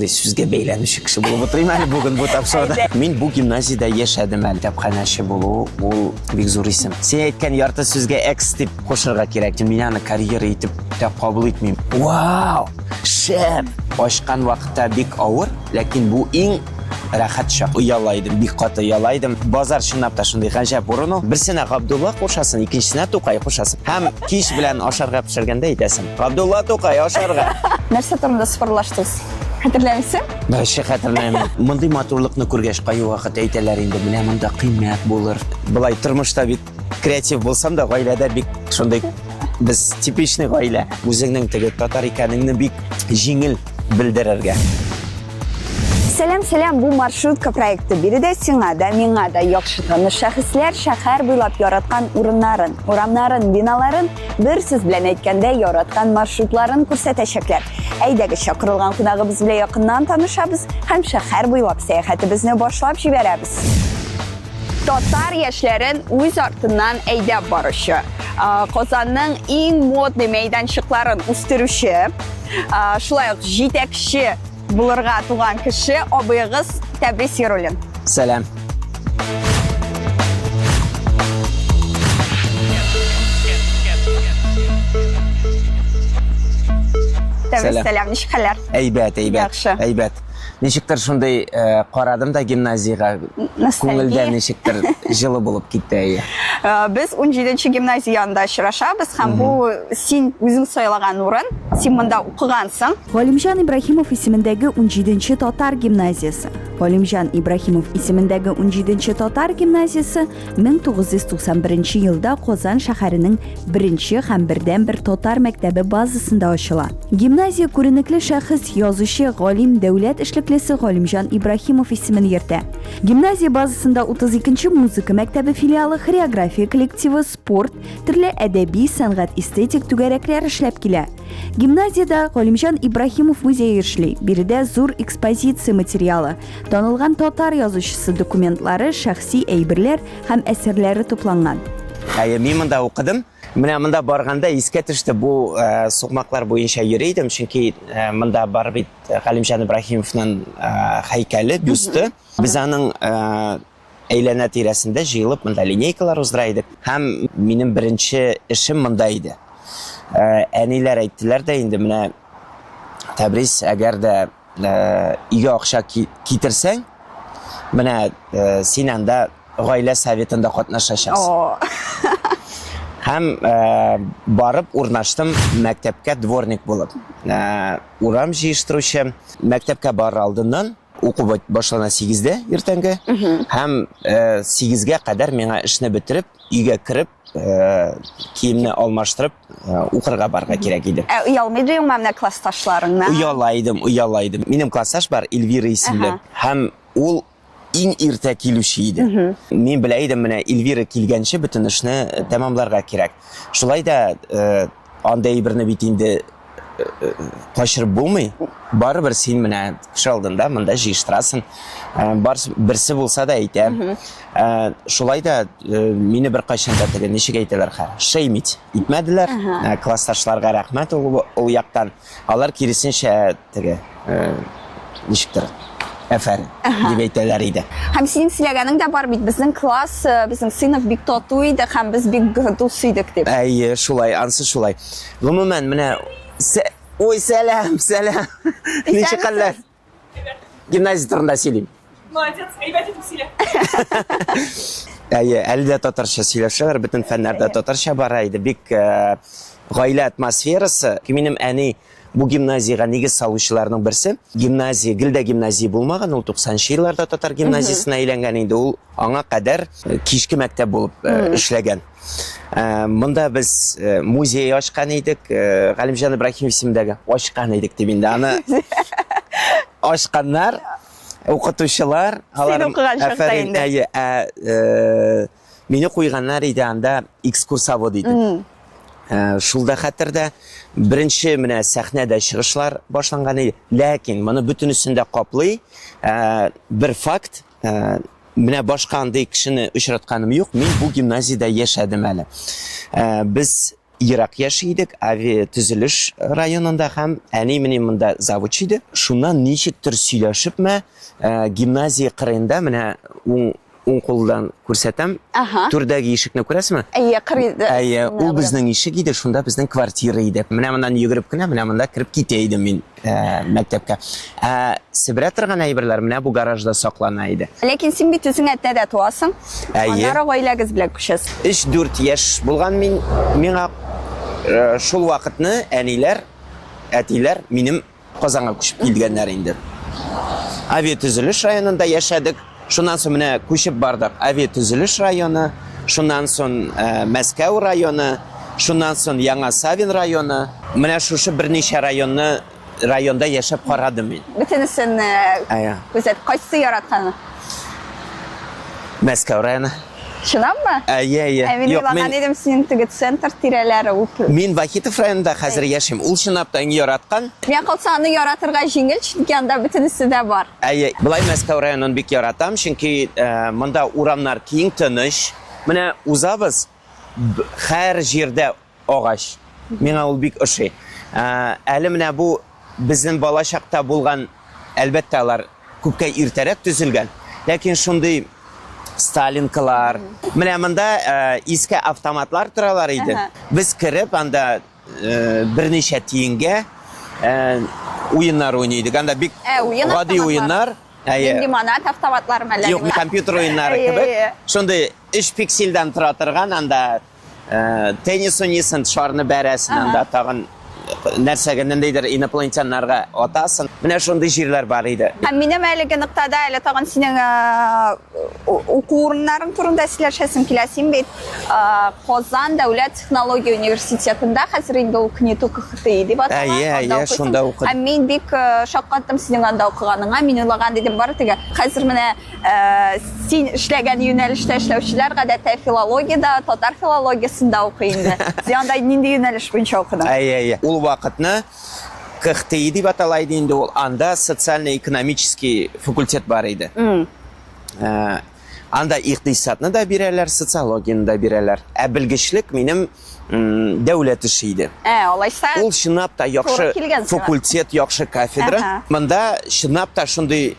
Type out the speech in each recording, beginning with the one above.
шундый сүзгә бәйләнүче кеше булып утырыйм әле бүген бу тапшыруда. Мин бу гимназиядә яшәдем әле. Китапханәче булу ул бик зур исем. Син әйткән ярты сүзгә X дип кушырга кирәк. Мин аны карьера итеп кабул итмим. Вау! Шәп! Ачкан вакытта бик авыр, ләкин бу иң рәхәт чак. Уялайдым, бик каты уялайдым. Базар чынлап та шундый гаҗәп урын ул. Берсенә Габдулла кушасын, икенчесенә Тукай кушасын. Һәм кич белән ашарга пешергәндә әйтәсем. Габдулла, Тукай ашарга. Нәрсә турында сырлаштыгыз? Хәтерләмисең? Бәшә хәтерләмим. Мондый матурлыкны күргәч каю вакыт әйтәләр инде. Менә монда кыйммәт булыр. Булай тормышта бит креатив булсам да, гаиләдә бик шундый без типичный гаилә. Үзеңнең теге татар икәнеңне бик җиңел белдерергә. Сәлам, бу маршрутка проекты биредә сиңа да, миңа да яхшы таныш шәхесләр шәһәр буйлап яраткан урыннарын, урамнарын, биналарын, бер сүз белән әйткәндә яраткан маршрутларын күрсәтәчәкләр. Әйдәгез, чакырылган кунагыбыз белән якыннан танышабыз һәм шәһәр буйлап сәяхәтебезне башлап җибәрәбез. Татар яшьләрен үз артыннан әйдәп баручы, Казанның иң модный мәйданчыкларын үстерүче, шулай ук җитәкче булырга туган кеше абыегыз Тәбрис Яруллин. Сәлам. Тәбрис, сәлам, ничек хәлләр? Әйбәт. Яхшы. Әйбәт. Ничектер шундый карадым да гимназиягә. Күңелдә ничектер җылы булып китте. Без 17-нче гимназиянда очрашабыз һәм бу син үзең сайлаган урын, син монда укыгансың. Галимҗан Ибраһимов исемендәге 17-нче татар гимназиясе. Галимҗан Ибраһимов исемендәге 17-нче татар гимназиясе 1991 елда Казан шәһәренең беренче һәм бердәнбер татар мәктәбе базасында ачыла. Гимназия күренекле шәхес язучы Галим Дәүләт эшлеклесе Галимҗан Ибраһимов исемен йөртә. Гимназия базасында 32-нче музыка мәктәбе филиалы, хореография коллективы, спорт, төрле әдәби, сәнгать, эстетик түгәрәкләр эшләп килә. Гимназиядә Галимҗан Ибраһимов музее эшли. Биредә зур экспозиция материалы, танылган татар язучысы документлары, шәхси әйберләр һәм әсәрләре тупланган. Мин монда укыдым. Менә монда барганда искә төште бу сукмаклар буенча йөридем, чөнки монда бар бит Галимҗан Ибраһимовның һәйкәле, бюсты. Без аның әйләнә тирәсендә җыелып монда линейкалар уздыра идек. Һәм минем беренче эшем монда иде. Әниләр әйттеләр дә инде менә Тәбрис, әгәр дә өйгә акча китерсәң, менә син анда гаилә советында катнашачаксың. Һәм барып урнаштым мәктәпкә дворник булып. Урам җыештыручы. Мәктәпкә бар алдыннан уку башлана 8-дә иртәнге. Һәм 8-гә кадәр миңа эшне бетереп, өйгә кереп, киемне алмаштырып, укырга барга кирәк иде. Уялмыйдың менә классташларыңны? Уялайдым. Минем классташ бар, Эльвира исемле. Һәм ул иң иртә килүче иде. Мин белә идем, менә Эльвира килгәнче бөтен эшне тәмамларга кирәк. Шулай да андай берне бит инде качырып булмый. Барыбер син менә кеше алдында монда җыештырасың. Берсе булса да әйтәм. Шулай да мине бер кайчан да теге ничек әйтәләр хәр. Шеймит итмәделәр. Классташларга рәхмәт ул яктан. Алар киресенчә теге ничектер әфәр дип әйтәләр иде. Һәм синең сөйләгәнең дә бар бит, безнең класс, безнең сыйныф бик тату иде һәм без бик дус идек дип. Әйе, шулай, ансы шулай. Гомумән менә ой, сәлам. Ничек хәлләр? Гимназия турында сөйлим. Молодец, әйбәт итеп сөйлә. Әйе, әле дә татарча сөйләшәләр, бөтен фәннәрдә татарча бара иде. Бик гаилә атмосферасы. Минем әни бу гимназиягә нигез салучыларның берсе. Гимназия, гелдә гимназия булмаган, ул 90-нчы елларда татар гимназиясына әйләнгән инде. Ул аңа кадәр кичке мәктәп булып эшләгән. Монда без музей ачкан идек, Галимҗан Ибраһимов исемендәге ачкан идек дип инде. Аны ачканнар, укытучылар, алар мине куйганнар иде анда экскурсовод иде. Шулда хәтердә беренче менә сәхнәдә чыгышлар башланган иде. Ләкин моны бөтенесендә каплый бер факт, менә башка андый кешене очратканым юк. Мин бу гимназиядә яшәдем әле. Без Irak яшидік, авиа түзіліш районында һәм әни міне мында завод иде. Шуннан ничектер сөйләшеп мә гимназия кырында менә уң қолдан күрсәтәм. Түрдәге ишекне күрәсезме? Әйе, ул безнең ишек иде, шунда безнең квартира иде. Менә моннан йөгереп кенә, менә монда кирип китә идем мин мәктәпкә. Себерә торган әйберләр менә бу гаражда саклана иде. Ләкин син бит үзең әтнәдә туасың. Аннары гаиләгез белән күчәсез. 3-4 яшь булган миңа шул вакытны әниләр, әтиләр минем Казанга күчеп килгәннәр инде. Авиатөзелеш районында яшәдек. Шуннан соң менә күчеп бардык. Авиатөзелеш районы, шуннан соң Мәскәү районы, шуннан соң Яңа Савин районы. Менә шушы берничә районда яшәп карадым мин. Бөтенесен күзәт, кайсы яратканы? Мәскәү районы. Шунамы? Юк, мен идем синең теге центр тирәләре ул. Мин Вахитов районында хәзер яшим. Ул чынлаптан яраткан. Мен калса аны яратырга җиңел, чөнки анда бөтенесе дә бар. Булай Мәскәү районын бик яратам, чөнки монда урамнар киң, тыныч. Менә узабыз, һәр җирдә агач. Миңа ул бик ошый. Әле менә бу безнең балачакта булган, әлбәттә алар күпкә иртәрәк төзелгән. Ләкин шундый Сталинкалар. Менә монда иске автоматлар торалар иде. Без кирип анда берничә тиенгә уеннар уйныйдык. Анда бик гади уеннар. Лимонад автоматлар мәлләр. Юк, компьютер уеннары кебек. Шундый 3 пикселдән тора торган, анда теннис уйныйсың, шарны бәрәсен, анда тагын нәрсәгә ниндидер инопланетяннарга атасын. Менә шундый җирләр бар иде. Һәм минем әлеге ноктада әле тагын синең уку урыннарын турында сөйләшәсем килә. Син бит Казан дәүләт технология университетында хәзер инде ул КНИТУ КХТИ дип аталган. Шунда укыдым. Һәм мин бик шаккаттым синең анда укыганыңа. Мин уйлаган идем бары теге. Хәзер менә син эшләгән юнәлештә эшләүчеләр гадәттә филологиядә, татар филологиясында укый инде. Син анда нинди юнәлеш буенча укыдың? Ул вакытны КХТИ дип аталайды инде ул. Анда социально-экономический факультет бар иде. Анда икътисадны да бирәләр, социологияны да бирәләр. Белгечлек минем дәүләт эше иде. Алайса ул чынлап та яхшы факультет, яхшы кафедра. Монда чынлап та шундый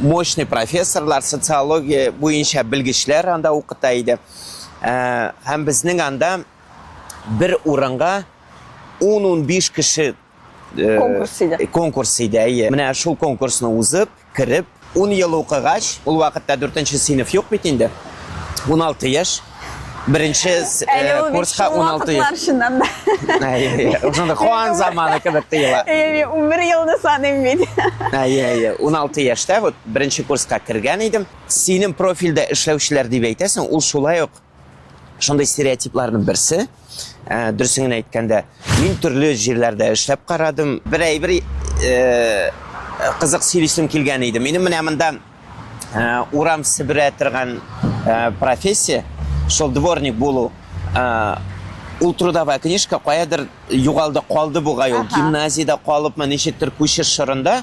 мощный профессорлар, социология буенча белгечләр анда укыта иде. Һәм безнең анда бер урынга 10-15 кеше конкурс иде. Менә шул конкурсны узып, кирип, 10 ел укыгач, ул вакытта 4-нче сыйныф юк бит инде. 16 яшь. Беренче курска 16 яшь. Ошонда Хуан заманы кебек тыела. 11 елны саныйм бит. 16 яшьтә вот беренче курска кергән идем. Синең профильдә эшләүчеләр дип әйтәсең, ул шулай ук шундай стереотипларның берсе. Дөресен әйткәндә, мин төрле җирләрдә эшләп карадым. Бер әйбер кызык сөйлисем килгән иде. Минем менә монда урам себерә торган профессия, шул дворник булу. Ул трудовая книжка каядыр югалды, калды бугай ул. Гимназиядә калыпмы, ничектер күчеш шырында.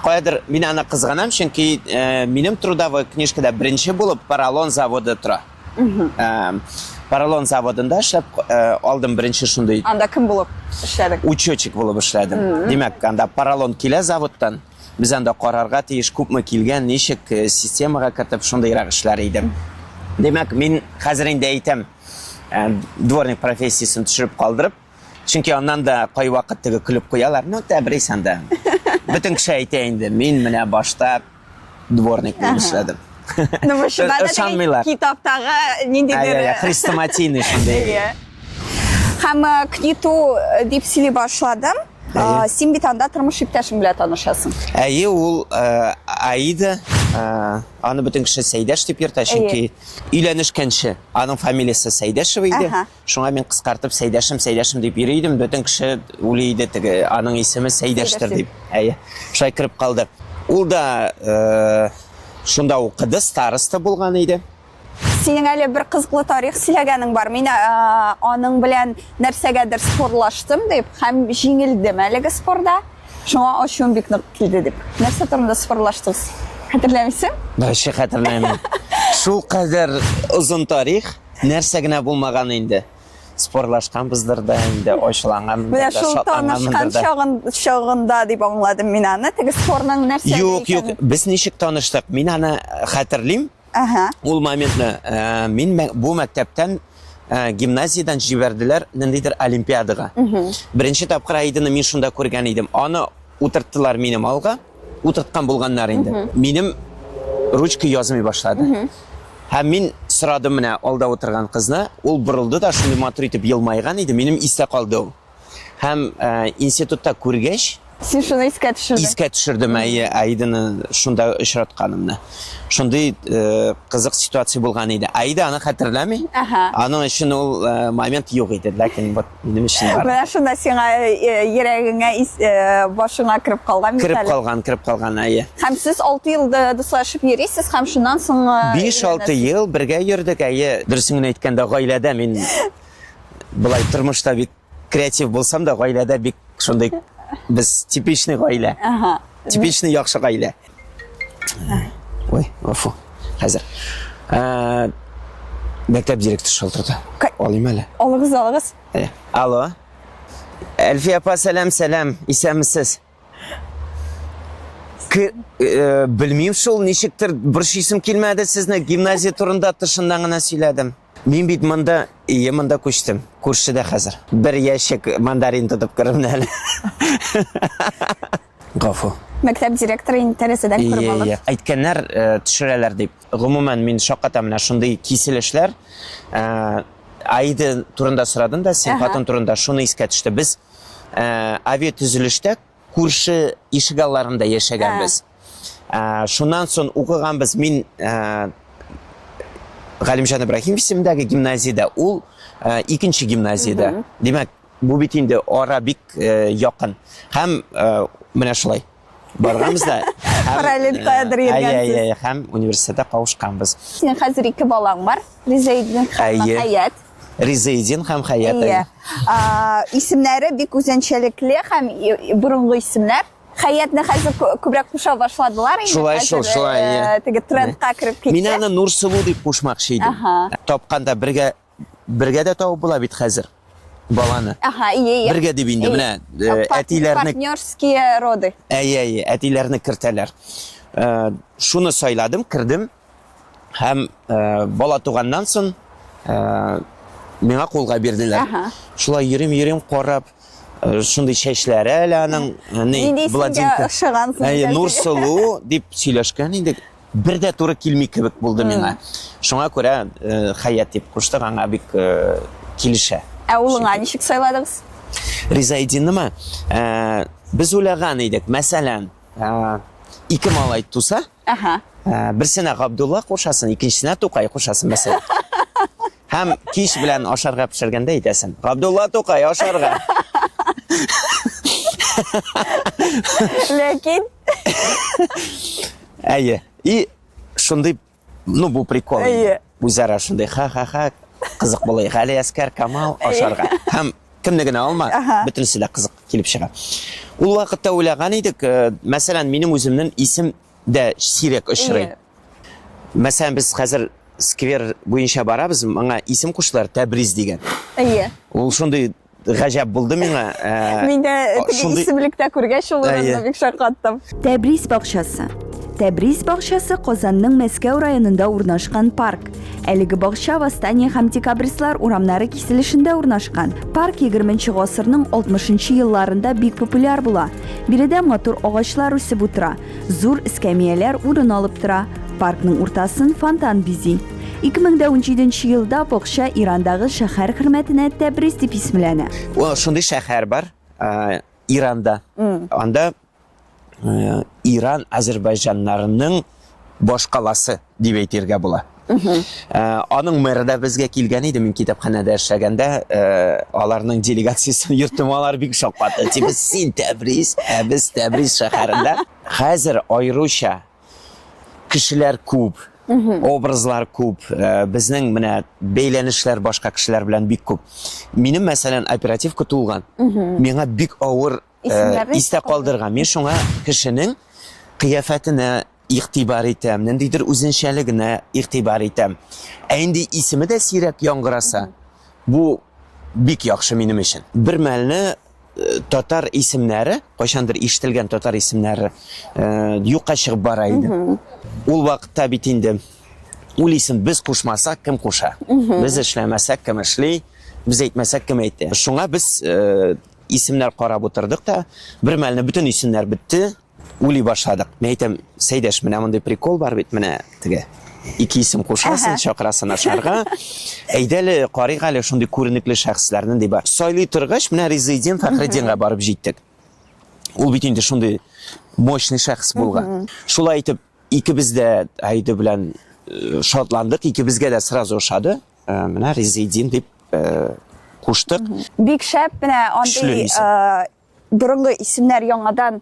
Каядыр мин аны кызганам, чөнки минем трудовая книжкада беренче булып поролон заводы тора. Поролон заводында эшләп алдым беренче шундый. Анда кем булып эшләдең? Учетчик булып эшләдем. Димәк, анда поролон килә заводтан. Без анда карарга тиеш күпме килгән, ничек системага кертеп шундыйрак эшләр иде. Димәк, мин хәзер инде әйтәм, дворник профессиясын төшереп калдырып, чөнки аннан да кай вакыт теге көлеп куялар. Ну, тәбрис анда. Бөтен кеше әйтә инде, мин менә башта дворник булып эшләдем. Ну, китаптагы ниндидер хрестоматийный шундый. Һәм КНИТУ дип сөйли башладым. Син бит анда тормыш иптәшең белән танышасың. Ул Аида, аны бөтен кеше Сәйдәш дип йөртә, чөнки өйләнешкәнче аның фамилиясе Сәйдәшева иде. Шуңа мин кыскартып Сәйдәшем дип йөри идем. Бөтен кеше уйлый иде, теге аның исеме Сәйдәштер дип. Шулай кирип калды. Ул да шунда укыды, староста булган иде. Синең әле бер кызыклы тарих сөйләгәнең бар. Мин аның белән нәрсәгәдер спорлаштым дип, һәм җиңелдем әлеге спорда. Шуңа ачуым бик нык килде дип. Нәрсә турында спорлаштыгыз? Хәтерләмисең? Бәшә хәтерләмим. Шул кадәр узын тарих, нәрсә генә булмаган инде. спорлашканбыздыр да, инде Менә шул танышкан чагында дип аңладым мин аны. Теге спорның нәрсә? Юк, без ничек таныштык? Мин аны хәтерлим. Ага. Ул моментны мин бу мәктәптән гимназиядан җибәрделәр ниндидер олимпиадага. Беренче тапкыр Айдыны мин шунда күргән идем. Аны утырттылар минем алга. Утырткан булганнар инде. Минем ручка язмый башлады. Һәм мин сорадым менә алда утырган кызны, ул борылды да шундый матур итеп елмайган иде. Минем истә калды ул. Һәм институтта күргәч, Син шуны искә төшердең. искә төшердем Айдыны шунда очратканымны. Шундый кызык ситуация булган иде. Айда аны хәтерләми. Аның өчен ул момент юк иде, ләкин вот минем өчен бар. Менә шунда сиңа йөрәгеңә башыңа кереп калган бит әле. Кіріп қалған, әйе. Һәм сез 6 елда дуслашып йөрисез, һәм шуннан соң 5-6 ел бергә йөрдек, әйе. Дөресен әйткәндә, гаиләдә мин былай тормышта бик креатив булсам да, гаиләдә бик шундый без типичный гаилә. Типичный яхшы гаилә. Ой, афу. Хәзер. Мәктәп директоры шалтырды. Алыйм әле. Алыгыз. Алло. Әлфия апа, сәлам. Исәнмесез? Білмейм шул, ничектер бір шисім келмәді сезне, гимназия турында тышында гына сөйләдем. Мин бит монда күчтем, күршедә хәзер. Бер яшек мандарин тотып кердем әле. Гафу. Мәктәп директоры тәрәзәдән күреп алды. Әйткәннәр төшерәләр дип. Гомумән мин шакката менә шундый киселешләр. Айды турында сорадым да, син хатын турында шуны искә төште. Без авиатөзелештә күрше ишегалларында яшәгәнбез. Шуннан соң укыганбыз. Мин Галимҗан Ибраһимов исемендәге гимназиядә, ул икенче гимназиядә. Димәк, бу бит инде ара бик якын. Һәм менә шулай барганбыз да. Параллелькадр йөргәнсез. Һәм университетта кавышканбыз. Синең хәзер 2 балаң бар. Ризаидин һәм Хаят. Ризаидин һәм Хаят. Исемнәре бик үзенчәлекле һәм борынгы исемнәр. Хаятны хәзер күбрәк куша башладылар инде. Шулай. Теге трендка кирип китте. Мин аны Нурсылу дип кушмакчы идем. Тапканда бергә дә табып була бит хәзер баланы. Бергә дип инде менә әтиләрне партнерские роды. Әтиләрне кертәләр. Шуны сайладым, кирдем. Һәм бала туганнан соң миңа кулга бирделәр. Шулай йөрим карап, шундый чәчләре әле аның бладинка. Нурсылу дип сөйләшкән инде. Бер дә туры килми кебек булды миңа. Шуңа күрә Хаят дип куштык, аңа бик килешә. Улыңа ничек сайладыгыз? Ризаидинме? Без уйлаган идек, мәсәлән, 2 малай туса, берсенә Габдулла кушасын, икенчесенә Тукай кушасын мәсәлән. Һәм кич белән ашарга пешергәндә әйтәсен. Габдулла, Тукай, ашарга. Ләкин әйе. И шундый, бу прикол. Үзара шундый ха-ха-ха, кызык булай. Гали Әскәр, Камал ашарга. Һәм кемне генә алма, бөтенесе дә кызык килеп чыга. Ул вакытта уйлаган идек, мәсәлән, минем үземнең исем дә сирәк очрый. Мәсәлән, без хәзер сквер буенча барабыз, аңа исем куштылар, Тәбриз дигән. Ул шундый гаҗәп булды миңа. Мин дә исемлектә күргәч ул урынны бик шаккаттым. Тәбриз бакчасы. Тәбриз бакчасы Казанның Мәскәү районында урнашкан парк. Әлеге бакча Восстание һәм Декабристлар урамнары киселешендә урнашкан. Парк 20нче гасырның 60нчы елларында бик популяр була. Биредә матур агачлар үсеп утыра, зур эскәмияләр урын алып тора. Паркның уртасын фонтан бизи. 2017 елда бакча Ирандагы шәһәр хөрмәтенә Тәбриз дип исемләнә. Шундый шәһәр бар Иранда. Анда Иран Азербайҗаннарының баш каласы дип әйтергә була. Аның мэры да безгә килгән иде, мин китапханәдә эшләгәндә, аларның делегациясын йөртмалар бик шаккатты. Тибез син Тәбриз, без Тәбриз шәһәрендә. Хәзер айруча кешеләр күп, образлар күп, безнең менә бәйләнешләр башка кешеләр белән бик күп. Минем мәсәлән оперативка тулган. Миңа бик авыр истә калдырган. Мин шуңа кешенең кыяфәтенә игътибар итәм, ниндидер үзенчәлегенә игътибар итәм. Инде исеме дә сирәк яңгыраса, бу бик яхшы минем өчен. Бер мәлне татар исемнәре, кайчандыр ишетелгән татар исемнәре юкка чыгып бара иде. Ул вакытта бит инде ул исем без кушмасак кем куша? Без эшләмәсәк кем эшли? Без әйтмәсәк кем әйтә? Шуңа без исемнәр карап утырдык та, бер мәлне бүтән исемнәр бетте, уйлый башладык. Мен әйтәм, Сәйдәш, менә мондай прикол бар бит, менә теге ике исем кушасын, чакырасын ашарга. Әйдәле, карыйк әле шундый күренекле шәхесләрнең дип. Сайлый торгач, менә Резидент Фәхреддинга барып җиттек. Ул бит инде шундый мощный шәхес булган. Шулай итеп, икебез дә Әйдә белән шатландык, икебезгә дә сразу ошады. Менә Резидент дип куштык. Бик шәп менә андый борынгы исемнәр яңадан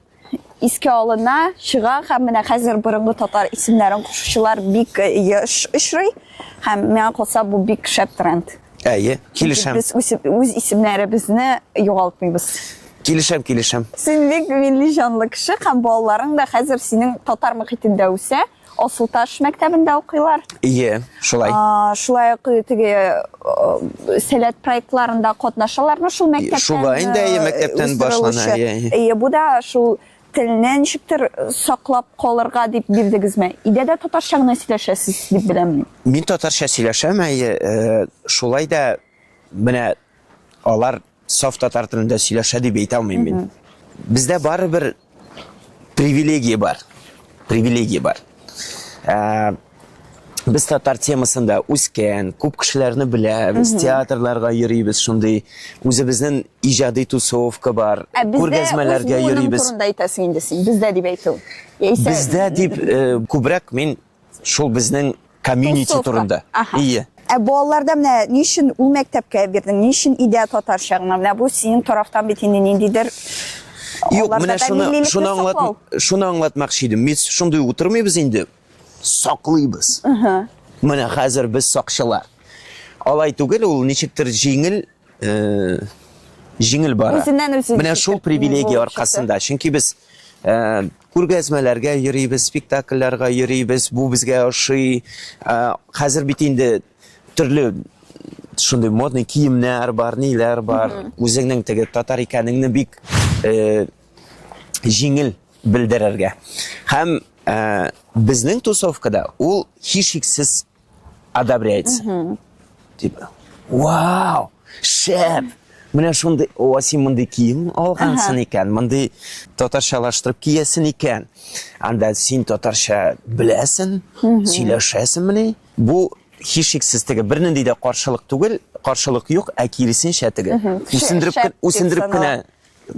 искә алына, чыга һәм менә хәзер борынгы татар исемнәрен кушучылар бик еш очрый һәм миңа калса бу бик шәп тренд. Әйе, килешәм. Без үз исемнәребезне югалтмыйбыз. Килешәм. Син бик милли җанлы кеше һәм балаларың да хәзер синең татар мөхитендә үсә. Асылташ мәктәбендә укыйлар. Ие, шулай. Шулай ук теге сәләт проектларында катнашалармы шул мәктәптән? Шулай инде мәктәптән башлана. Бу да шул телне ничектер саклап калырга дип бирдегезме? Идә дә татарча гына сөйләшәсез дип беләм мин. Мин татарча сөйләшәм, шулай да менә алар саф татар телендә сөйләшә дип әйтә алмыйм мин. Бездә барыбер привилегия бар. Biz татар темасында үскән, күп кешеләрне беләбез, театрларга йөрибез, шундый үзебезнең иҗади тусовка бар, күргәзмәләргә йөрибез. Турында әйтәсең инде син, бездә дип әйтү. Бездә дип күбрәк мин шул безнең комьюнити турында. Ие. Балаларда менә нишен ул мәктәпкә бирдең, нишен идә татарча гына, менә бу синең тарафтан бит инде ниндидер. Юк, менә шуны аңлатмакчы идем. Без шундый утырмыйбыз инде. Саклыйбыз. Менә хәзер без сакчылар. Алай түгел, ул ничектер җиңел бара. Менә шул привилегия аркасында. Чөнки без күргәзмәләргә йөрибез, спектакльләргә йөрибез, бу безгә ошый. Хәзер бит инде төрле шундый модный киемнәр бар, ниләр бар. Үзеңнең теге татар икәнеңне бик җиңел белдерергә. Һәм безнең тусовкада ул һичшиксез одобряется. Типа, вау, шәп! Менә шундый, син мондый кием алгансың икән, мондый татарчалаштырып киясең икән. Анда син татарча беләсең, сөйләшәсең менә. Бу һичшиксез теге бернинди дә каршылык түгел, каршылык юк, киресенчә теге. Үсендереп кенә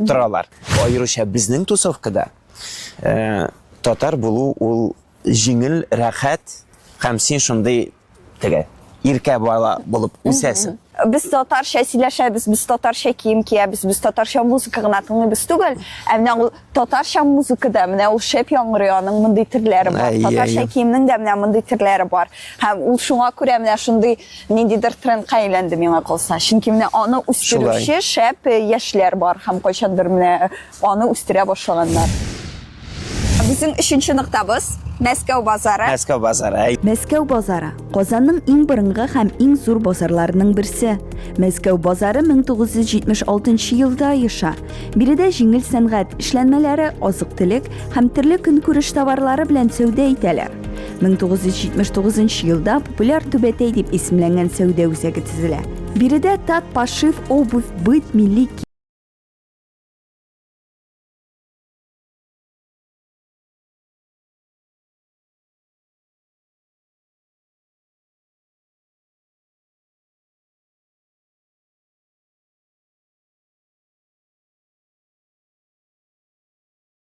торалар. Аеруча безнең тусовкада татар булу ул җиңел, рәхәт, һәм син шундый теге иркә бала булып үсәсең. Без татарча сөйләшәбез, без татарча кием киябез, без татарча музыка гына тыңлыйбыз түгел. Менә ул татарча музыкада менә ул шәп яңгырый, аның мондый төрләре бар. Татарча киемнең дә менә мондый төрләре бар. Һәм ул шуңа күрә менә шундый ниндидер трендка әйләнде миңа калса. Чөнки менә аны үстерүче шәп яшьләр бар һәм кайчандыр менә аны үстерә башлаганнар. Безнең 3нче ноктабыз Мәскәү базары. Мәскәү базары Казанның иң борынгы һәм иң зур базарларының берсе. Мәскәү базары 1976 елда аеша. Биредә җиңел сәнгать эшләнмәләре, азык-төлек һәм төрле көнкүреш товарлары белән сәүдә итәләр. 1979 елда популяр Түбәтәй дип исемләнгән сәүдә үзәге төзелә. Биредә тат, пошив, обувь, быт, милли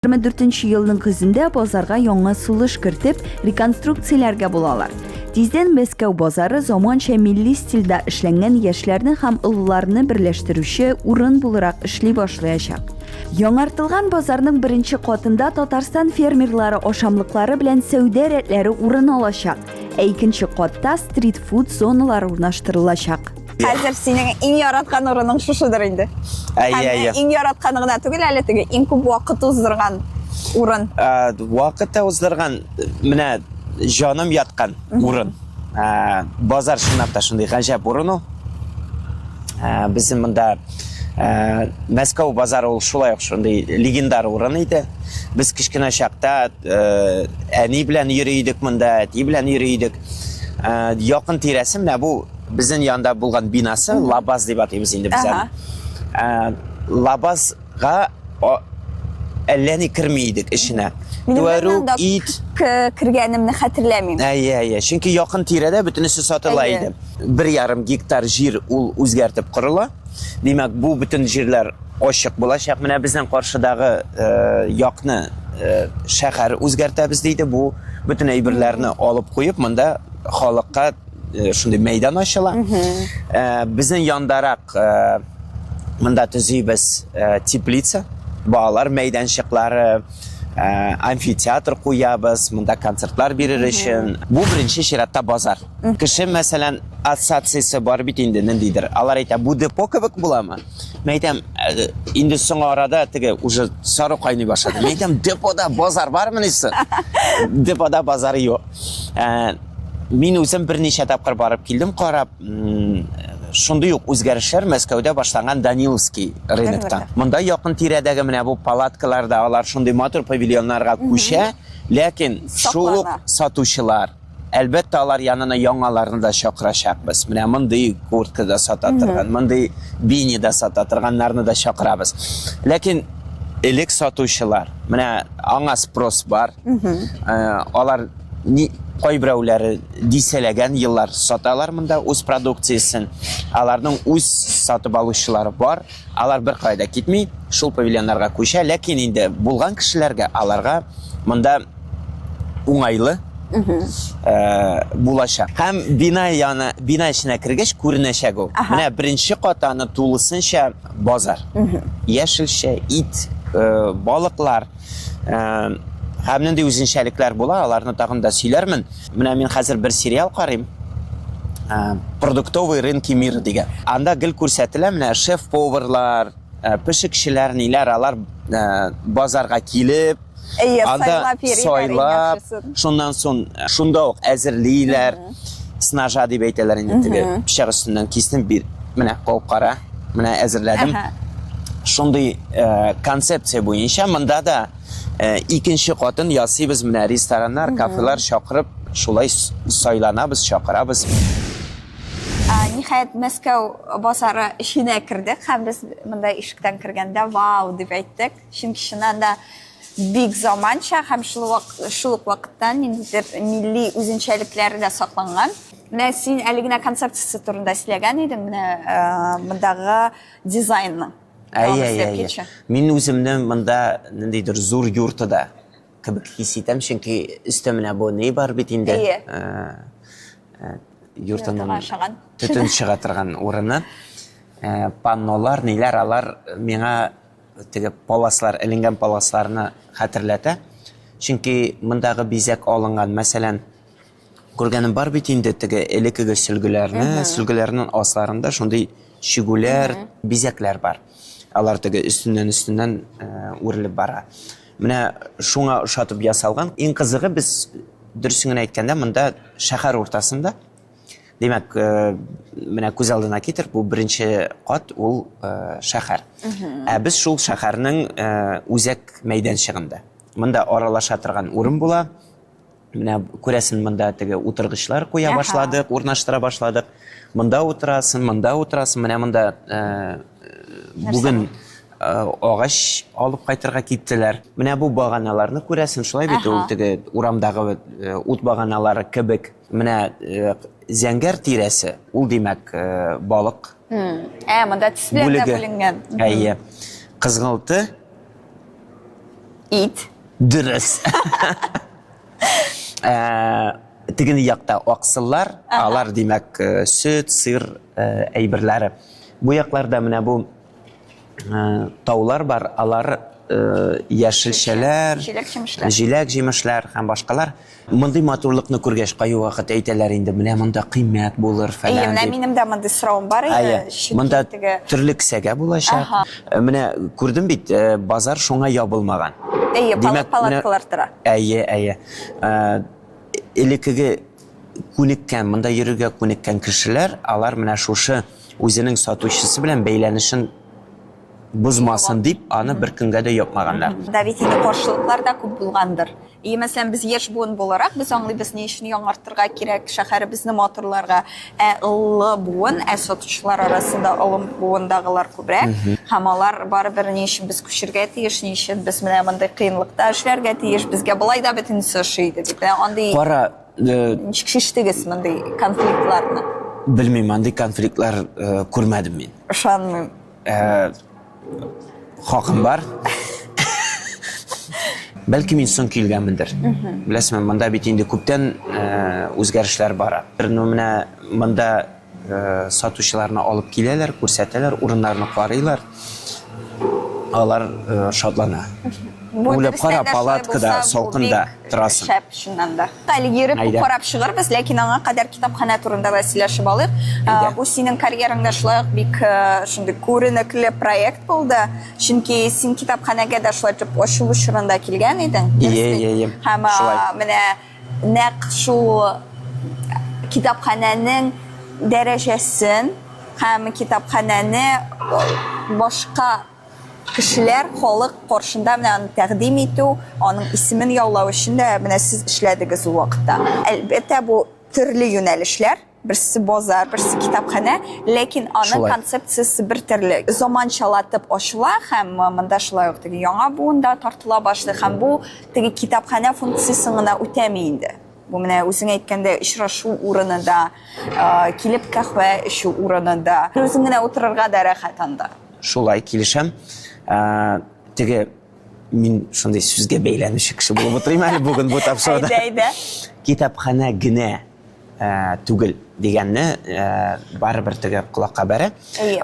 2024 елның көзендә базарга яңа сулыш кертеп, реконструкцияләргә булалар. Тиздән Мәскәү базары заманча милли стильдә эшләнгән яшьләрне һәм олыларны берләштерүче урын буларак эшли башлаячак. Яңартылган базарның беренче катында Татарстан фермерлары ашамлыклары белән сәүдә рәтләре урын алачак. Икенче катта стрит-фуд зоналары урнаштырылачак. Хәзер синең иң яраткан урының шушыдыр инде. Иң яратканы гына түгел, әле теге иң күп вакыт уздырган урын. Вакытта уздырган, менә җаным яткан урын. Базар чынлап та шундый гаҗәп урын ул. Bizim монда Мәскәү базары ул шулай ук шундый легендар урын иде. Без кичкенә чакта әни белән йөридек монда, әти белән йөридек. Якын тирәсе менә бу безнең янда булган бинасы Лабаз дип атыйбыз инде без аны. Лабазга әллә ни кермидек ішенә. Туару ит кергәнемне хәтерләмим. Әйе, чөнки якын тирәдә бөтенесе сатыла иде. 1,5 гектар җир ул үзгәртеп корыла. Димәк, бу бөтен җирләр ачык булачак. Менә безнең каршыдагы якны шәһәр үзгәртәбез диде. Бу бөтен әйберләрне алып куеп, монда халыкка шундый мәйдан ачыла. Безнең яндарак монда төзибез теплица, балалар мәйданчыклары, амфитеатр куябыз, монда концертлар бирер өчен. Бу беренче чиратта базар. Кеше, мәсәлән, ассоциациясе бар бит инде ниндидер. Алар әйтә, бу депо кебек буламы? Мен әйтәм, инде соң арада теге уже сары кайный башлады. Мен әйтәм, депода базар бармы нисә? Депода базар юк. Мин үзем берничә тапкыр барып килдем, карап, шундый ук үзгәрешләр Мәскәүдә башланган Даниловский рынокта. Монда якын тирәдәге менә бу палаткаларда алар шундый матур павильоннарга күчә, ләкин шул сатучылар әлбәттә алар янына яңаларны да чакырачакбыз. Менә мондый куртка да сата торган, мондый бини да сата торганнарны да чакырабыз. Ләкин элек сатучылар, менә аңа спрос бар. Алар кайберәүләре дисәләгән еллар саталар монда үз продукциясын. Аларның үз сатып алучылары бар. Алар бер кайда китми, шул павильоннарга күчә, ләкин инде булган кешеләргә аларга монда уңайлы булачак. Һәм бина эченә кергәч күренәчәк ул. Менә беренче катаны тулысынча базар. Яшелчә, ит, балыклар, һәм нинди үзенчәлекләр була, аларны тагын да сөйләрмен. Менә мин хәзер бер сериал карыйм. Продуктовый рынки мира дигән. Анда гел күрсәтелә, менә шеф-поварлар, пешекчеләр, ниләр, алар базарга килеп, анда сайлап, шуннан соң шунда ук әзерлиләр. Снажа дип әйтәләр инде, теге пичак өстеннән кистем, бир, менә калып кара, менә әзерләдем. Шундый концепция буенча монда да икенче катын ясыйбыз, менә рестораннар, кафелар чакырып, шулай сайланабыз, чакырабыз. Ниһаять Мәскәү базары эченә кирдек, һәм без монда ишектән кергәндә вау дип әйттек. Чөнки шуннан да бик заманча һәм шул ук вакытта ниндидер милли үзенчәлекләре дә сакланган. Менә син әле генә концепциясе турында сөйләгән идең, менә мондагы дизайнны. Әйе. Мин үземне монда ниндидер зур йортыда кебек хис итәм, чөнки өстә менә бу ни бар бит инде. Йортының төтен чыга торган урыны. Паннолар, ниләр, алар миңа теге паласлар, эленгән паласларны хәтерләтә. Чөнки мондагы бизәк алынган, мәсәлән, күргәнем бар бит инде теге элекеге сөлгеләрнең асларында шундый шигүләр, бизәкләр бар. Алар теге өстеннән үрелеп бара. Менә шуңа ошатып ясалган. Иң кызыгы, без дөресен әйткәндә, монда шәһәр уртасында, демәк, менә күз алдына китер, бу беренче кат ул шәһәр. Без шул шәһәрнең үзәк мәйданчыгында. Монда аралаша торган урын була. Менә күрәсен, монда теге утыргычлар куя башладык, урнаштыра башладык. Монда утырасың, менә монда бүген агач алып кайтырга киттеләр. Менә бу баганаларны күрәсен, шулай бит, ул теге урамдагы ут баганалары кебек. Менә зәңгәр тирәсе, ул димәк балык. Монда төсләргә бүленгән. Әйе. Кызгылты, ит. Дөрес. Тегене якта аксыллар, алар димәк сөт, сыр әйберләре. Бу якларда менә бу таулар бар, алар яшелчәләр, җиләк-җимешләр һәм башкалар. Мондый матурлыкны күргәч, кай вакыт әйтәләр инде, менә монда кыйммәт булыр фәлән. Менә минем дә монда сорауым бар иде. Монда төрле кесәгә булачак. Менә күрдем бит, базар шуңа ябылмаган. Палаткалар тора. Әйе. Элекеге күнеккән, монда йөрергә күнеккән кешеләр, алар менә шушы үзенең сатучысы белән бәйләнешен бозмасын дип, аны бер көнгә дә япмаганнар. Давид инде каршылыклар да күп булгандыр. Мәсәлән, без яшь буын буларак, biz аңлыйбыз ни өчен яңартырга кирәк шәһәребезне матурларга. Ылы буын, сатучылар арасында ылы буындагылар күбрәк. Һәм алар барыбер ни өчен без күчергә тиеш, ни өчен без менә мондай кыенлыкта эшләргә тиеш, безгә болай да бөтенсе ошый иде дип. Андый Кара, ничек шиштегез мондый конфликтларны? белмим, андый конфликтлар күрмәдем мин. Ышанмыйм. Хакым бар. Бәлки мин соң килгәнмендер. Беләсезме, монда бит инде күптән үзгәрешләр бара. Менә монда сатучыларны алып киләләр, күрсәтәләр, урыннарны карыйлар. Алар шатлана. Уйлап кара, палаткада, салкында торасың. Шәп шуннан да. Әле йөреп карап чыгарбыз, ләкин аңа кадәр китапханә турында да сөйләшеп алыйк. Бу синең карьераңда шулай бик шундый күренекле проект булды. Чөнки син китапханәгә дә шулай дип ачылу чорында килгән идең. Һәм менә нәкъ шул китапханәнең дәрәҗәсен һәм китапханәне башка кешеләр халык каршында менә аны тәкъдим итү, аның исемен яулау өчен дә менә сез эшләдегез ул вакытта. Әлбәттә бу төрле юнәлешләр, берсе базар, берсе китапханә, ләкин аның концепциясе бер төрле. Заманчалатып ачыла һәм монда шулай ук теге яңа буында тартыла башлый һәм бу теге китапханә функциясын гына үтәми инде. Бу менә үзең әйткәндә очрашу урынында, килеп каһвә эчү урынында, үзең генә утырырга да рәхәт анда. Шулай килешәм. Теге мин шундый сүзгә бәйләнүче кеше булып утырыйм әле бүген бу тапшыруда. Китапханә генә түгел дигәнне барыбер теге колакка бәрә.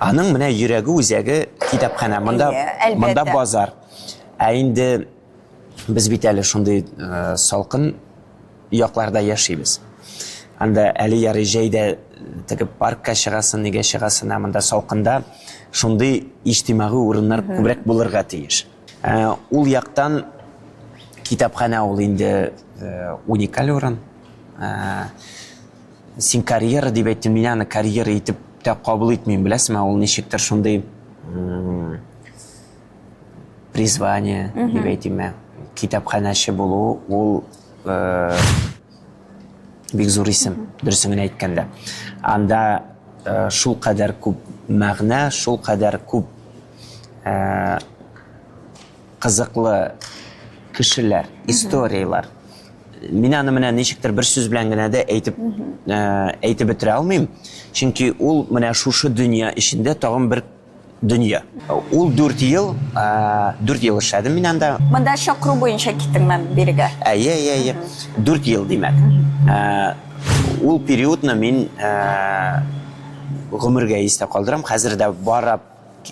Аның менә йөрәге үзәге китапханә. Монда базар. Инде без бит әле шундый салкын якларда яшибез. Анда әле ярый җәйдә теге паркка чыгасын, нигә чыгасын, монда салкында шундый иҗтимагый урыннар күбрәк булырга тиеш. Ул яктан китапханә ул инде уникаль урын. Син карьера дип әйттең, мин аны карьера итеп тә кабул итмим, беләсезме, ул ничектер шундый призвание дип әйтимме. Китапханәче булу ул бик зур исем, дөресен әйткәндә. Анда шул кадәр күп мәгънә, шул кадәр күп кызыклы кешеләр, историялар. Мин аны менә ничектер бер сүз белән генә дә әйтеп бетерә алмыйм. Чөнки ул менә шушы дөнья эчендә тагын бер дөнья. Ул 4 ел эшләдем мин анда. Монда чакыру буенча киттең мен бирегә. 4 ел димәк. Ул периодны мин гомергә истә калдырам. Хәзер дә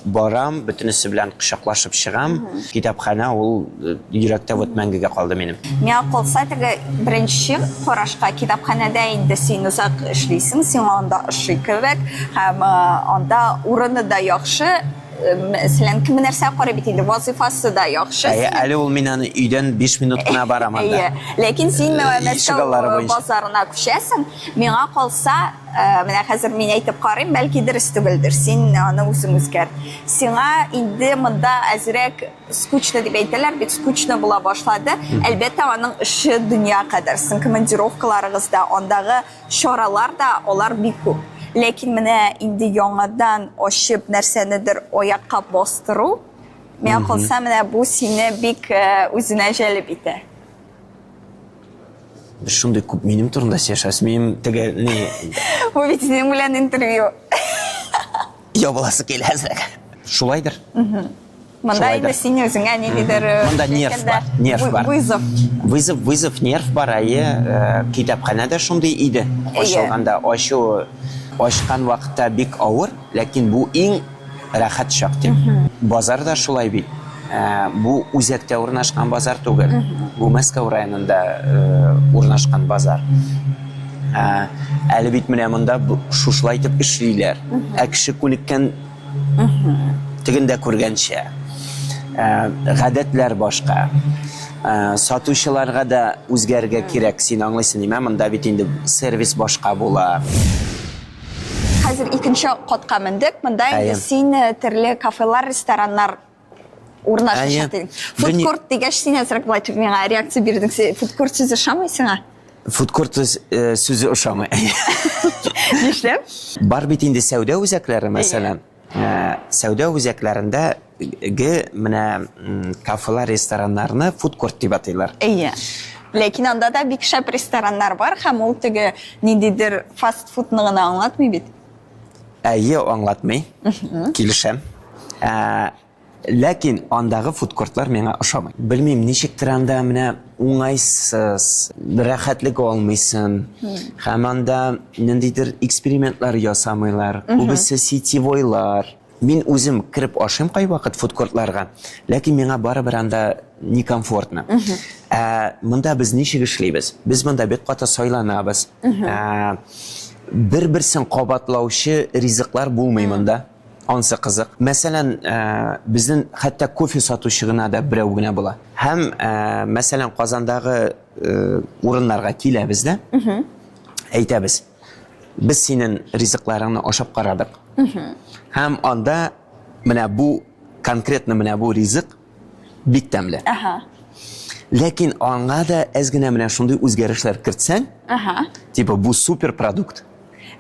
барам, бөтенесе белән кычаклашып чыгам. Китапханә ул йөрәктә вот мәңгегә калды минем. Миңа калса теге беренче карашка китапханәдә инде син узак эшлисең, син анда ошый кебек, һәм анда урыны да яхшы. Мәсәлән, кем нәрсә карый бит инде, вазифасы да яхшы. Әле ул мин аны өйдән 5 минут кына барам анда. Ләкин син Мәскәү базарына күчәсең. Миңа калса, менә хәзер мин әйтеп карыйм, бәлки дөрес түгелдер. Син аны үзең үзгәрт. Сиңа инде монда әзрәк скучно дип әйтәләр, бит скучно була башлады. Әлбәттә аның эше дөнья кадәр. Син командировкаларыгызда, андагы чаралар да алар бик күп. Ләкин менә инде яңадан ачып нәрсәнедер аякка бастыру, миңа калса менә бу сине бик үзенә җәлеп итә. Без шундый күп минем турында сөйләшәсез, минем теге не... Бу бит синең белән интервью. Ябыласы килә әзрәк. Шулайдыр. Монда инде син үзеңә ниндидер... Монда нерв бар. Вызов нерв бар, китапханәдә шундый иде. Ачылганда ачкан вакытта бик авыр, ләкин бу иң рәхәт чак дип. Базар да шулай бит. Бу үзәктә урнашкан базар түгел. Бу Мәскәү районында урнашкан базар. Әле бит менә монда шушлай итеп эшлиләр. Кеше күнеккән тегендә күргәнчә. Гадәтләр башка. Сатучыларга да үзгәргә кирәк, син аңлыйсың, нимә? Монда бит инде сервис башка була. Хәзер хәзер икенче катка мендек. Монда инде Әйе. син төрле кафелар, рестораннар урнашачак. Әйе. Фудкорт дигәч син әзрәк булай миңа реакция бирдең. Фудкорт сүзе шамый сиңа? Фудкорт сүзе ошамый. Нишләп? Бар бит инде сәүдә үзәкләре, мәсәлән. Сәүдә үзәкләрендә менә кафелар, рестораннарны фудкорт дип атыйлар. Әйе. Ләкин анда да бик шәп рестораннар бар һәм ул теге ниндидер фастфудны гына аңлатмый бит. Әйе, аңлатмый. Килешәм. Ләкин андагы фудкортлар миңа ошамый. Белмим, ничектер анда менә уңайсыз, рәхәтлек алмыйсың. Һәм анда ниндидер экспериментлар ясамыйлар. Күбесе сетевойлар. Мин үзем кирип ашыйм кайвакыт фудкортларга. Ләкин миңа барыбер анда некомфортно. Монда без ничек эшлибез? Без монда бик каты сайланабыз. Бер-берсен кабатлаучы ризыклар булмый монда. Ансы кызык. Мәсәлән, безнең хәтта кофе сатучы гына да берәү генә була. Һәм мәсәлән Казандагы урыннарга киләбез дә. Әйтәбез. Без синең ризыкларыңны ашап карадык. Һәм анда менә бу конкретно менә бу ризык бик тәмле. Ләкин аңа да әз генә менә шундый үзгәрешләр кертсәң, типа бу супер продукт.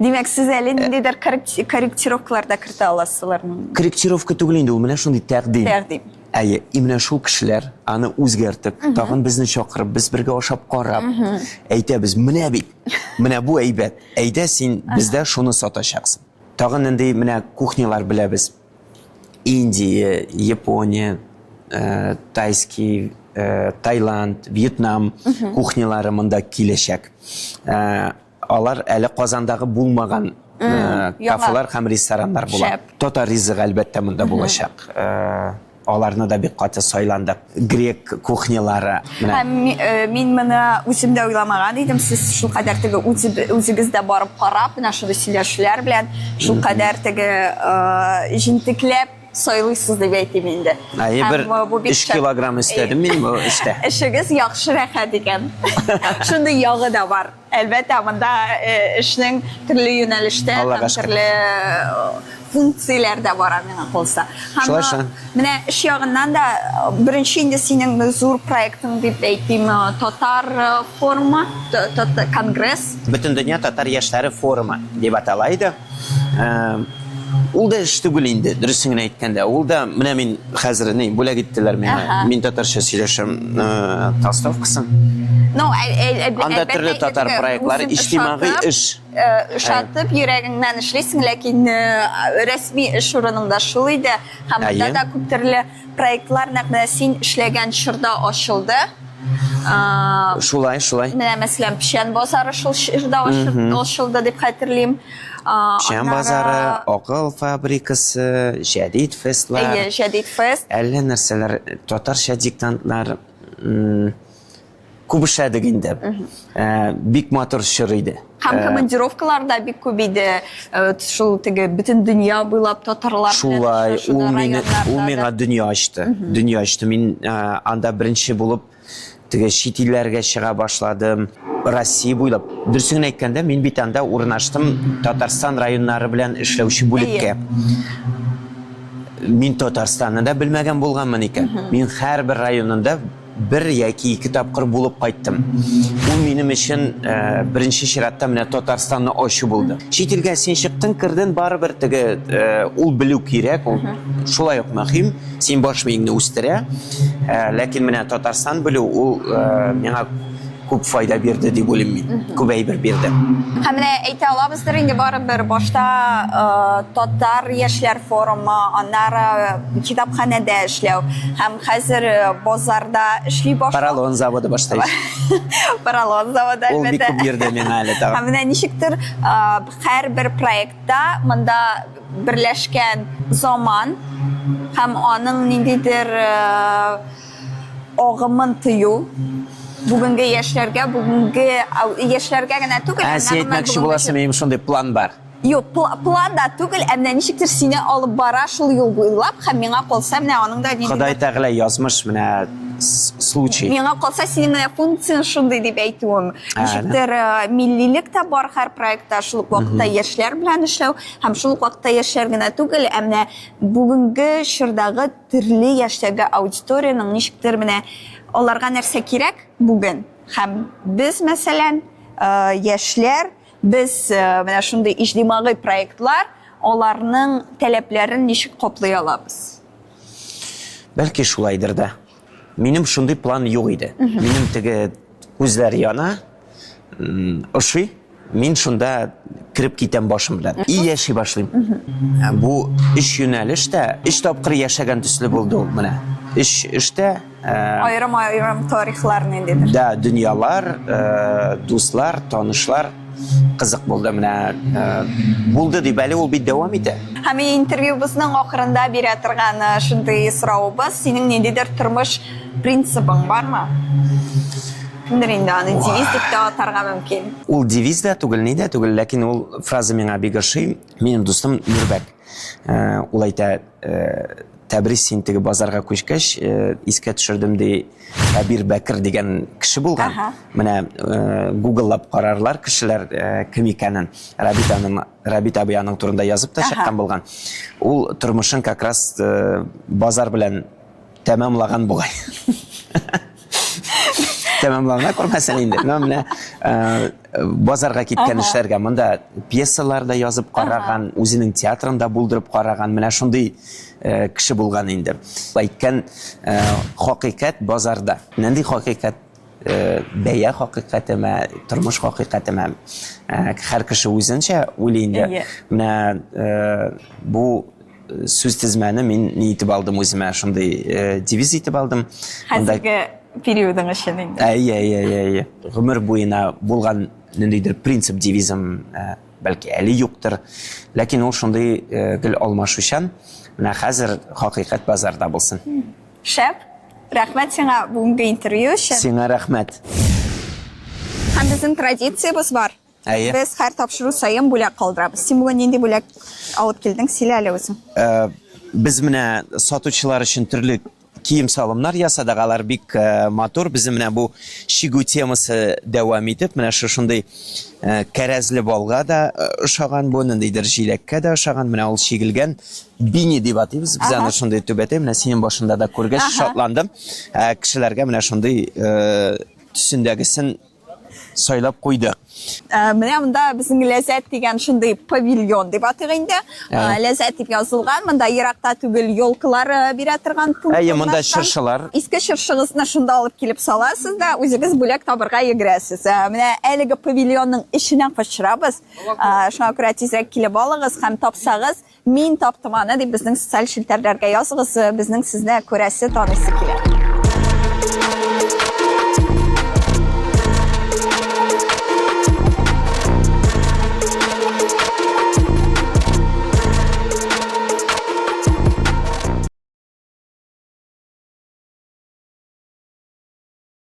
Димәк, сез әле ниндидер корректировкаларда кертә аласызлар. Корректировка түгел инде, ул менә шундый тәкъдим. Тәкъдим. Әйе, именно шул кешеләр аны үзгәртеп, тагын безне чакырып, без бергә ашап карап, әйтәбез, менә бит, менә бу әйбәт. Әйдә син бездә шуны сатачаксың. Тагын инде менә кухнялар беләбез. Индия, Япония, тайский, Таиланд, Вьетнам кухнялары монда киләчәк. Алар әле Казандагы булмаган кафелар һәм рестораннар була. Татар ризыгы әлбәттә монда булачак. Аларны да бик каты сайландык. Грек кухнялары. Мин моны үземдә уйламаган идем. Сез шул кадәр теге үзегездә барып карап, менә шундый сөйләшүләр белән шул кадәр теге җинтекләп сайлыйсыз дип әйтим инде. Әйе, бер 3 килограмм өстәдем мин бу эштә. Эшегез яхшы рәхәт икән. Шундый ягы да бар. Әлбәттә, монда эшнең төрле юнәлештә, төрле функцияләрдә бара миңа калса. Һәм менә эш ягыннан да беренче инде синең зур проектың дип әйтим, татар форумы, конгресс. Бөтен дөнья татар яшьләре форумы дип атала иде. Ул да эш түгел инде, дөресен генә әйткәндә. Ул да менә мин хәзер ни бүләк иттеләр миңа. Мин татарча сөйләшәм, толстовкасын. Анда төрле татар проектлары, иҗтимагый эш. Шатып йөрәгеңнән эшлисең, ләкин рәсми эш урынында шул иде. Һәм монда да күп төрле проектлар нәкъ син эшләгән чорда ачылды. Шулай. Менә мәсәлән, Печән базары шул чорда ачылды дип хәтерлим. Печән базары, Акыл фабрикасы, Җәдид фестлар. Җәдид фест. Әллә нәрсәләр, татарча диктантлар күп эшләдек инде. Бик матур чор иде. Һәм командировкалар да бик күп иде. Шул теге бөтен дөнья буйлап татарлар белән. Шулай, ул миңа дөнья ачты. Мин анда беренче булып теге чит илләргә чыга башладым. Россия буйлап. Дөресен әйткәндә, мин бит анда урнаштым Татарстан районнары белән эшләүче бүлеккә. Мин Татарстанны да белмәгән булганмын икән. Мин һәрбер районында бер яки ике тапкыр булып кайттым. Ул минем өчен беренче чиратта менә Татарстанны ачу булды. Чит илгә син чыктың, кирден барыбер теге ул белү кирәк, ул шулай ук мөһим. Син баш миңне үстерә. Ләкин менә Татарстан белү ул миңа күп файда бирде дип уйлыйм мин. Күп әйбер бирде. Һәм менә әйтә алабыздыр инде барыбер башта татар яшьләр форумы, аннары китапханәдә эшләү һәм хәзер базарда эшли башлау. Поролон заводы башта эш. Поролон заводы әлбәттә. Ул бик күп бирде миңа әле тагын. Һәм менә ничектер һәрбер проектта монда берләшкән заман һәм аның ниндидер агымын тыю. Бүгенге яшьләргә генә түгел. Син әйтмәкче буласың, минем шундый план бар. Юк, план да түгел, әмма ничектер сине алып бара шул юл буйлап, һәм миңа калса менә аның да Ходай Тәгалә язмыш, менә случай. Миңа калса синең генә функцияң шундый дип әйтүем. Ничектер миллилек тә бар һәр проектта, шул ук вакытта яшьләр белән эшләү һәм шул ук вакытта яшьләр генә түгел, ә менә бүгенге чордагы төрле яшьтәге аудиторияның ничектер менә аларга нәрсә кирәк бүген. Һәм без мәсәлән яшьләр, без менә шундый иҗтимагый проектлар аларның таләпләрен ничек каплый алабыз? Бәлки шулайдыр да. Минем шундый план юк иде. Минем теге күзләр яна, ошый, мин шунда кирип китәм башым белән. И яши башлыйм. Бу эш юнәлеш тә, эш тапкыр яшәгән төсле булды ул менә. Эштә Айрым тарихлар ниндидер? да, дөньялар, дуслар, танышлар кызык булды менә. Булды дип әле ул бит дәвам итә. Һәм интервьюбызның ахырында бирә торган шундый сораубыз, синең ниндидер тормыш принцибың бармы? Кемдер инде аны девиз дип тә атарга мөмкин. Ул девиз да түгел, ни дә түгел, ләкин ул фраза миңа бик ошый. Минем дустым Нурбәк. Ул әйтә, Тәбриз син теге базарга күчкәч, искә төшердем ди, Әбир Бәкер дигән кеше булган. Менә Google-лап карарлар кешеләр кем икәнен. Рабит абый аның турында язып та чыккан булган. Ул тормышын как раз базар белән тәмамлаган бугай. Тәмамлана күрмәсен инде. Менә базарга киткән эшләргә монда пьесалар да язып караган, үзенең театрында булдырып караган, менә шундый кеше булган инде. Әйткән хакыйкать базарда. Нинди хакыйкать? Бәя хакыйкатеме, тормыш хакыйкатеме? Һәр кеше үзенчә уйлый инде. Менә бу сүз тизмәне мин итеп алдым үземә, шундый девиз итеп алдым. Хәзерге периодың өчен инде. Әйе. Гомер буена булган ниндидер принцип девизм бәлки әле юктыр. Ләкин ул шундый гел алмашучан, менә хәзер хакыйкать базарда булсын. Шәп, рәхмәт сиңа бүгенге интервью өчен. Сиңа рәхмәт. Һәм безнең традициябыз бар. Әйе. Без һәр тапшыру саен бүләк калдырабыз. Син бүгін нинди бүләк алып килдең? Сөйлә әле үзең. Без менә сатучылар өчен төрле кием салымнар ясадык, алар бик матур. Без менә бу шигу темасы дәвам итеп, менә шундый кәрәзле балга да ошаган, бу ниндидер җиләккә дә ошаган, менә ул шигелгән бини дип атыйбыз. Без аны шундый түбәтә, менә синең башында да күргәч шатландым. Кешеләргә менә шундый төсендәгесен сайлап куйдык. Менә монда безнең ләззәт дигән шундый павильон дип атыйк инде. Ләззәт дип язылган. Монда еракта түгел елкылар бирә торган пункт. Әйе, монда шыршылар. Иске шыршыгызны шунда алып килеп саласыз да, үзегез бүләк табырга йөгерәсез. Менә әлеге павильонның ишенә кычрабыз. Шуңа күрә тизрәк килеп алыгыз һәм тапсагыз, мин таптым аны дип безнең социаль челтәрләргә языгыз. Безнең сезне күрәсе, танысы килә.